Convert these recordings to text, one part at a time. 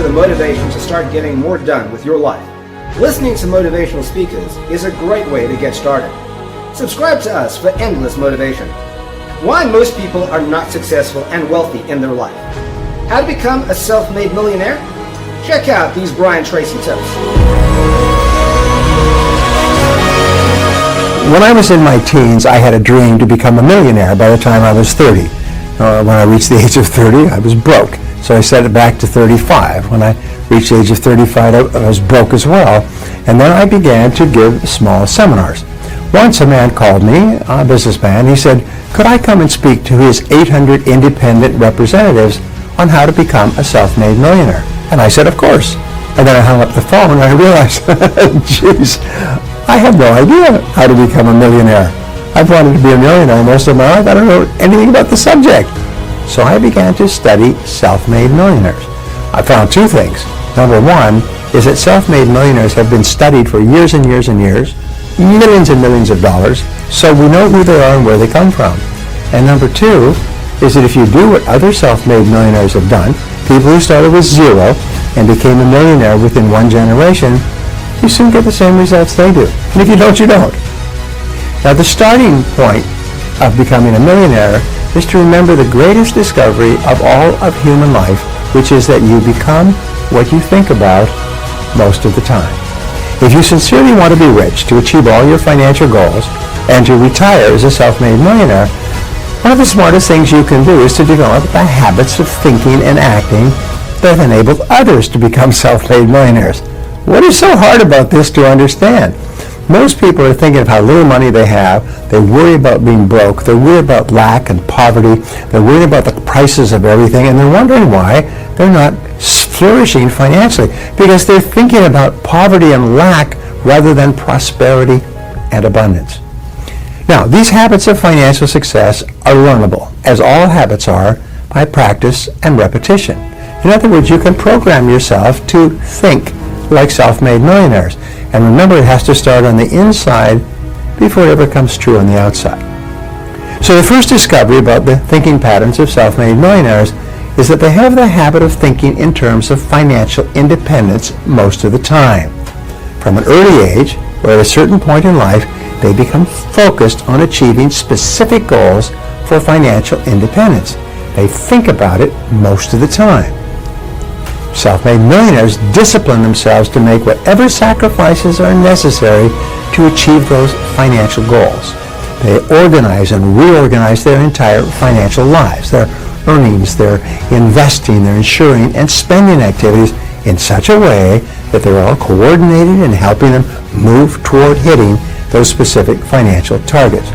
the motivation to start getting more done with your life, listening to motivational speakers is a great way to get started. Subscribe to us for endless motivation. Why most people are not successful and wealthy in their life. How to become a self-made millionaire? Check out these Brian Tracy tips. When I was in my teens, I had a dream to become a millionaire by the time I was 30. When I reached the age of 30, I was broke. So I set it back to 35. When I reached the age of 35, I was broke as well. And then I began to give small seminars. Once a man called me, a businessman. He said, could I come and speak to his 800 independent representatives on how to become a self-made millionaire? And I said, of course. And then I hung up the phone and I realized, geez, I have no idea how to become a millionaire. I've wanted to be a millionaire most of my life. I don't know anything about the subject. So I began to study self-made millionaires. I found two things. Number one is that self-made millionaires have been studied for years and years and years, millions and millions of dollars, so we know who they are and where they come from. And number two is that if you do what other self-made millionaires have done, people who started with zero and became a millionaire within one generation, you soon get the same results they do. And if you don't, you don't. Now, the starting point of becoming a millionaire is to remember the greatest discovery of all of human life, which is that you become what you think about most of the time. If you sincerely want to be rich, to achieve all your financial goals, and to retire as a self-made millionaire, one of the smartest things you can do is to develop the habits of thinking and acting that have enabled others to become self-made millionaires. What is so hard about this to understand? Most people are thinking of how little money they have. They worry about being broke. They worry about lack and poverty. They're worried about the prices of everything, and they're wondering why they're not flourishing financially, because they're thinking about poverty and lack rather than prosperity and abundance. Now, these habits of financial success are learnable, as all habits are, by practice and repetition. In other words, you can program yourself to think like self-made millionaires. And remember, it has to start on the inside before it ever comes true on the outside. So the first discovery about the thinking patterns of self-made millionaires is that they have the habit of thinking in terms of financial independence most of the time. From an early age, or at a certain point in life, they become focused on achieving specific goals for financial independence. They think about it most of the time. Self-made millionaires discipline themselves to make whatever sacrifices are necessary to achieve those financial goals. They organize and reorganize their entire financial lives, their earnings, their investing, their insuring, and spending activities in such a way that they're all coordinated and helping them move toward hitting those specific financial targets.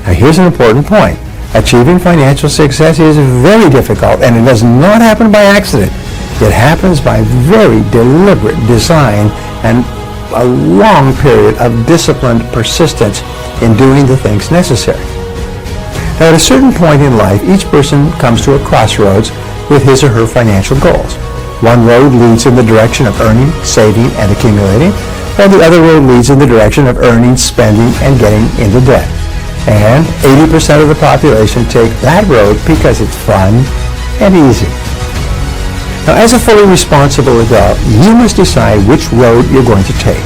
Now, here's an important point. Achieving financial success is very difficult, and it does not happen by accident. It happens by very deliberate design and a long period of disciplined persistence in doing the things necessary. Now, at a certain point in life, each person comes to a crossroads with his or her financial goals. One road leads in the direction of earning, saving, and accumulating, while the other road leads in the direction of earning, spending, and getting into debt. And 80% of the population take that road because it's fun and easy. Now, as a fully responsible adult, you must decide which road you're going to take.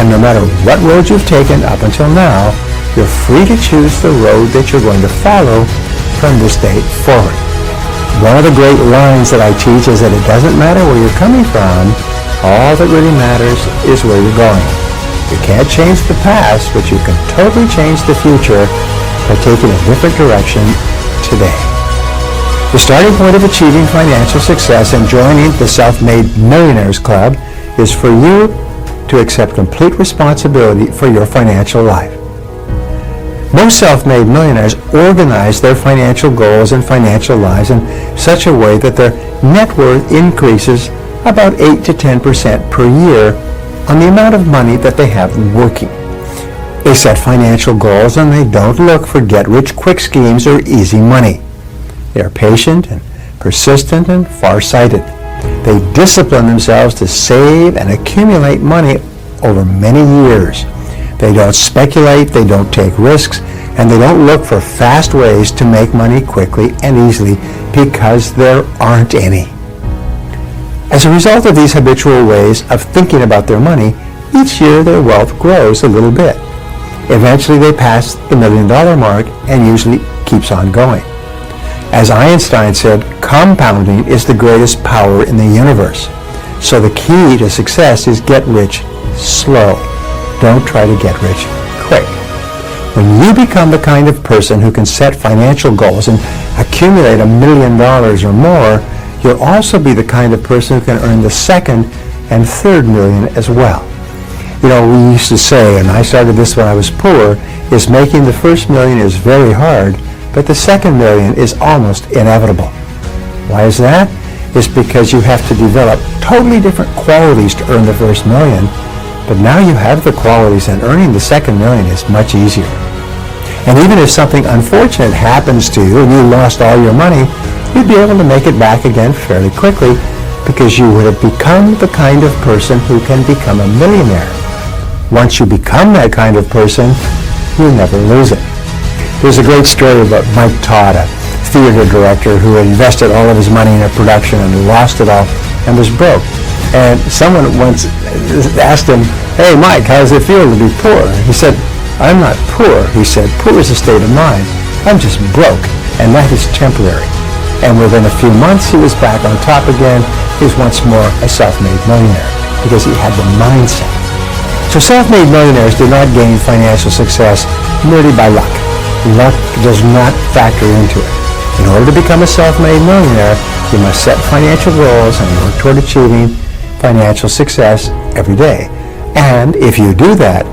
And no matter what road you've taken up until now, you're free to choose the road that you're going to follow from this day forward. One of the great lines that I teach is that it doesn't matter where you're coming from, all that really matters is where you're going. You can't change the past, but you can totally change the future by taking a different direction today. The starting point of achieving financial success and joining the Self-Made Millionaires Club is for you to accept complete responsibility for your financial life. Most self-made millionaires organize their financial goals and financial lives in such a way that their net worth increases about 8 to 10% per year on the amount of money that they have working. They set financial goals and they don't look for get-rich-quick schemes or easy money. They are patient and persistent and far-sighted. They discipline themselves to save and accumulate money over many years. They don't speculate, they don't take risks, and they don't look for fast ways to make money quickly and easily because there aren't any. As a result of these habitual ways of thinking about their money, each year their wealth grows a little bit. Eventually they pass the $1 million mark and usually keeps on going. As Einstein said, compounding is the greatest power in the universe. So the key to success is get rich slow. Don't try to get rich quick. When you become the kind of person who can set financial goals and accumulate $1 million or more, you'll also be the kind of person who can earn the second and third million as well. You know, we used to say, and I started this when I was poor, is making the first million is very hard, but the second million is almost inevitable. Why is that? It's because you have to develop totally different qualities to earn the first million, but now you have the qualities and earning the second million is much easier. And even if something unfortunate happens to you and you lost all your money, you'd be able to make it back again fairly quickly because you would have become the kind of person who can become a millionaire. Once you become that kind of person, you'll never lose it. There's a great story about Mike Todd, a theater director who had invested all of his money in a production and lost it all and was broke. And someone once asked him, "Hey, Mike, how does it feel to be poor?" He said, "I'm not poor," he said. "Poor is a state of mind. I'm just broke, and that is temporary." And within a few months, he was back on top again. He was once more a self-made millionaire because he had the mindset. So self-made millionaires do not gain financial success merely by luck. Luck does not factor into it. In order to become a self-made millionaire, you must set financial goals and work toward achieving financial success every day. And if you do that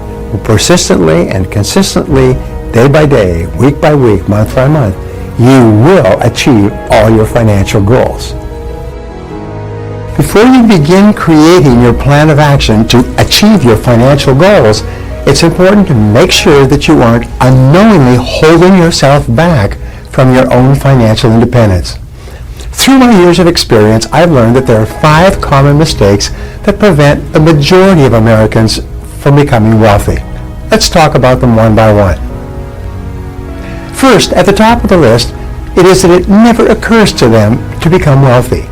persistently and consistently, day by day, week by week, month by month, you will achieve all your financial goals. Before you begin creating your plan of action to achieve your financial goals, it's important to make sure that you aren't unknowingly holding yourself back from your own financial independence. Through my years of experience, I've learned that there are 5 common mistakes that prevent the majority of Americans from becoming wealthy. Let's talk about them one by one. First, at the top of the list, it is that it never occurs to them to become wealthy.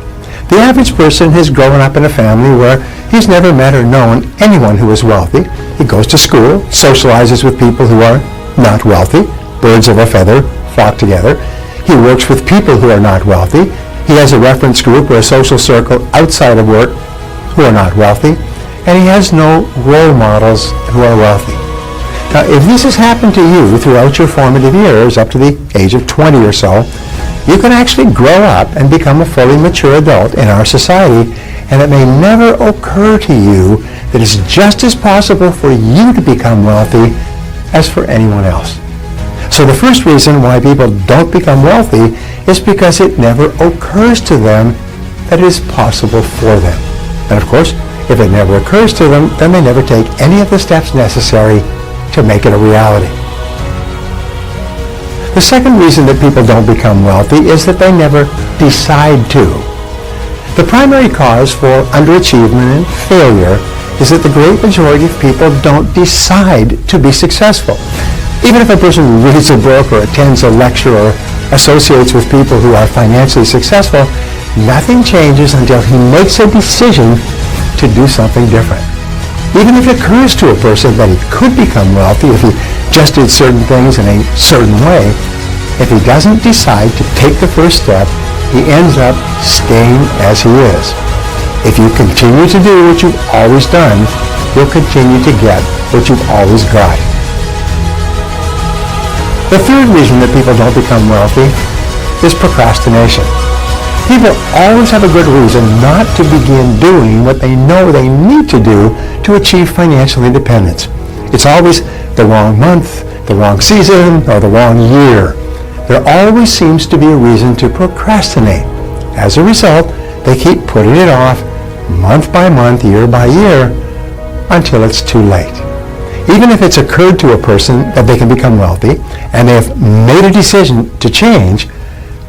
The average person has grown up in a family where he's never met or known anyone who is wealthy. He goes to school, socializes with people who are not wealthy. Birds of a feather flock together. He works with people who are not wealthy. He has a reference group or a social circle outside of work who are not wealthy. And he has no role models who are wealthy. Now, if this has happened to you throughout your formative years, up to the age of 20 or so, you can actually grow up and become a fully mature adult in our society, and it may never occur to you that it's just as possible for you to become wealthy as for anyone else. So the first reason why people don't become wealthy is because it never occurs to them that it is possible for them. And of course, if it never occurs to them, then they never take any of the steps necessary to make it a reality. The second reason that people don't become wealthy is that they never decide to. The primary cause for underachievement and failure is that the great majority of people don't decide to be successful. Even if a person reads a book or attends a lecture or associates with people who are financially successful, nothing changes until he makes a decision to do something different. Even if it occurs to a person that he could become wealthy if he just did certain things in a certain way, if he doesn't decide to take the first step, he ends up staying as he is. If you continue to do what you've always done, you'll continue to get what you've always got. The third reason that people don't become wealthy is procrastination. People always have a good reason not to begin doing what they know they need to do to achieve financial independence. It's always the wrong month, the wrong season, or the wrong year. There always seems to be a reason to procrastinate. As a result, they keep putting it off month by month, year by year, until it's too late. Even if it's occurred to a person that they can become wealthy, and they have made a decision to change,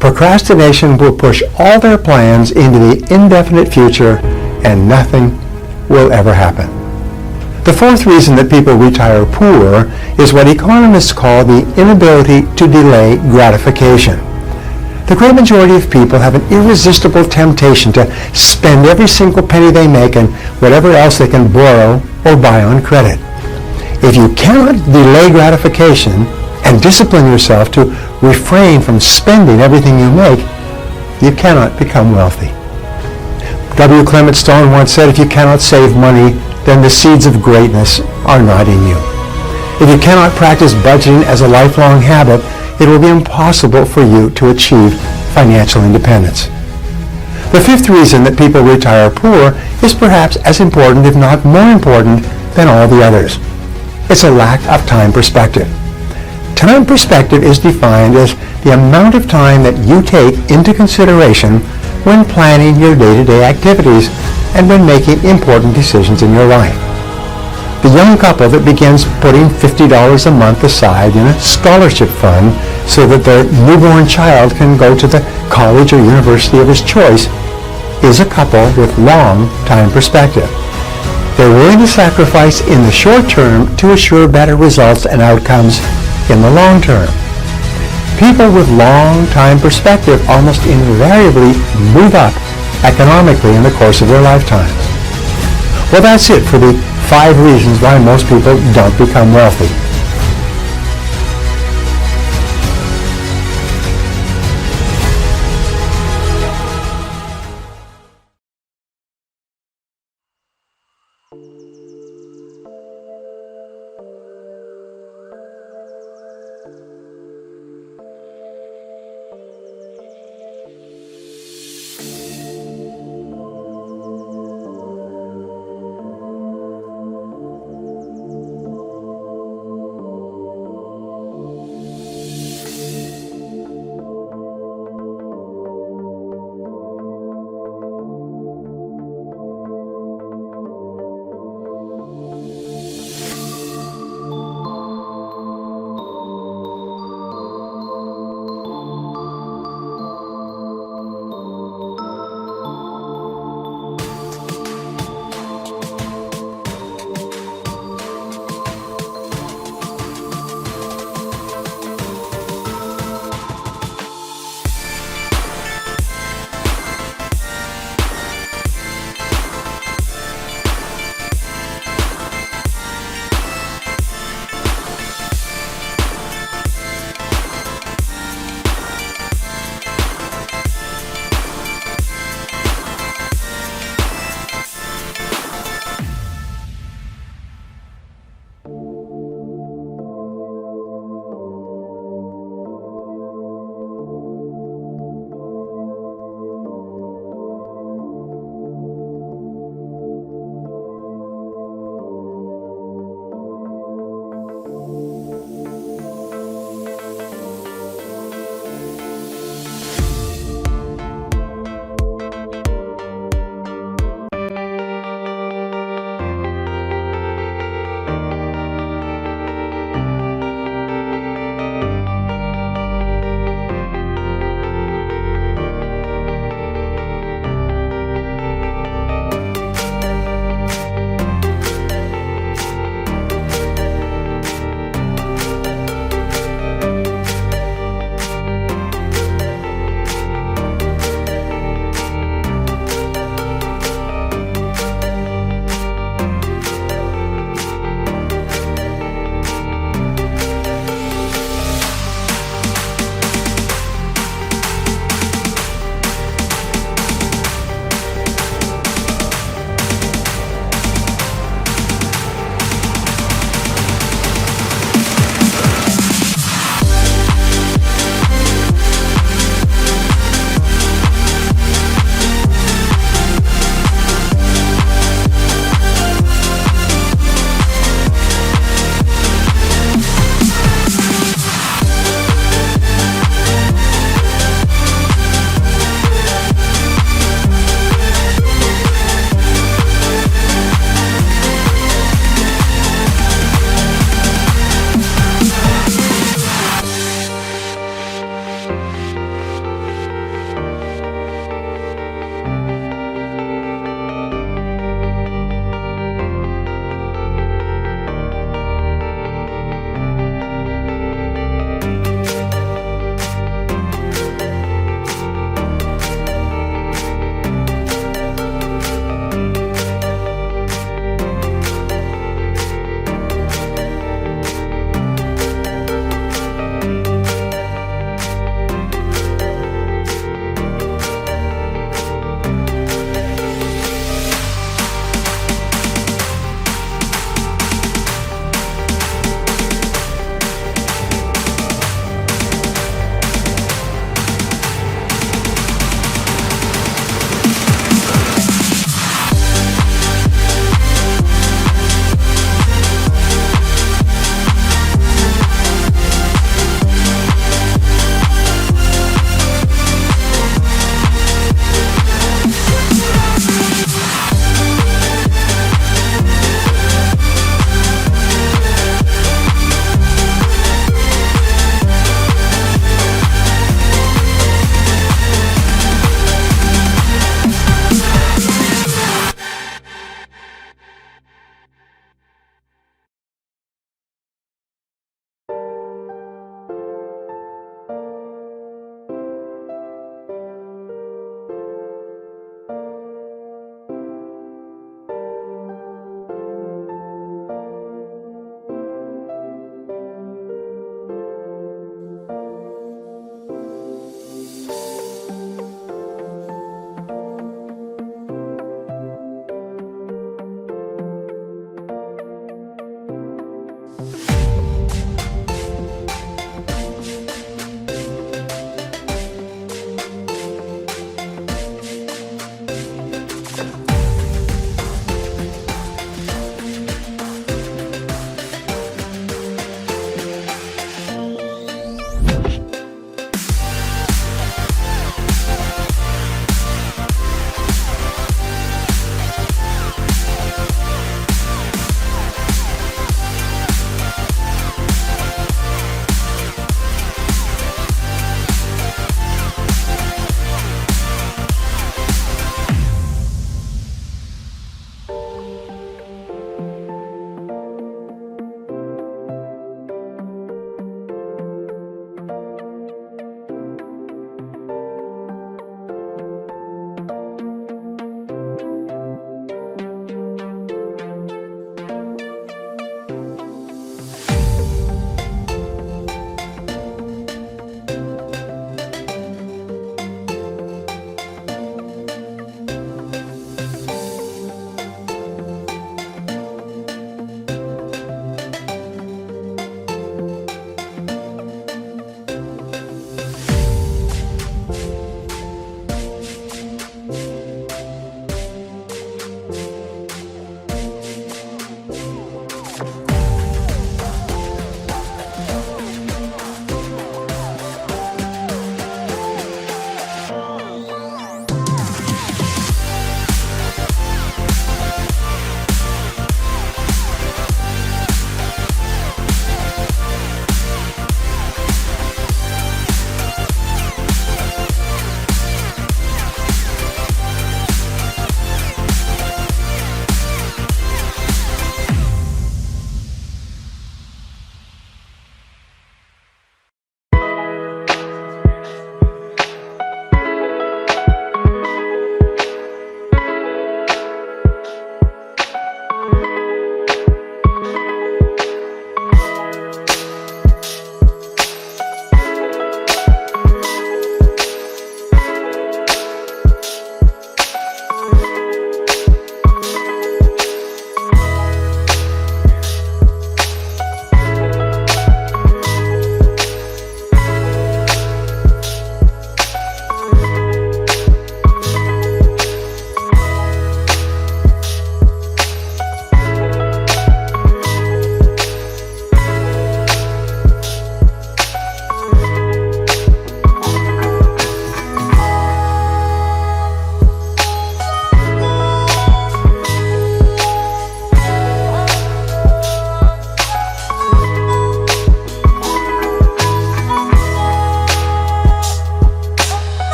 procrastination will push all their plans into the indefinite future, and nothing will ever happen. The fourth reason that people retire poor is what economists call the inability to delay gratification. The great majority of people have an irresistible temptation to spend every single penny they make and whatever else they can borrow or buy on credit. If you cannot delay gratification and discipline yourself to refrain from spending everything you make, you cannot become wealthy. W. Clement Stone once said, if you cannot save money, then the seeds of greatness are not in you. If you cannot practice budgeting as a lifelong habit, it will be impossible for you to achieve financial independence. The fifth reason that people retire poor is perhaps as important, if not more important, than all the others. It's a lack of time perspective. Time perspective is defined as the amount of time that you take into consideration when planning your day-to-day activities and when making important decisions in your life. The young couple that begins putting $50 a month aside in a scholarship fund so that their newborn child can go to the college or university of his choice is a couple with long time perspective. They're willing to sacrifice in the short term to assure better results and outcomes in the long term. People with long time perspective almost invariably move up economically in the course of their lifetimes. Well, that's it for the 5 reasons why most people don't become wealthy.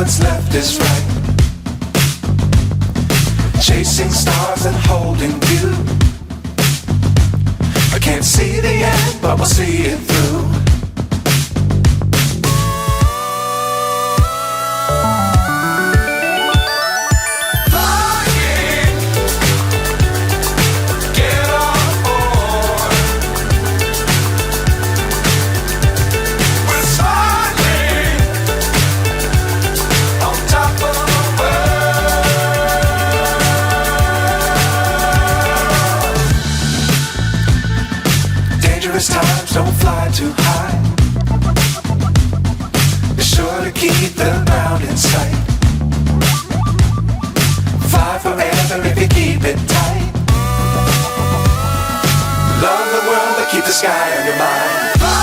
what's left is right. Chasing stars and holding you. I can't see the end, but we'll see it through. Times don't fly too high. Be sure to keep the ground in sight. Fly forever if you keep it tight. Love the world but keep the sky on your mind.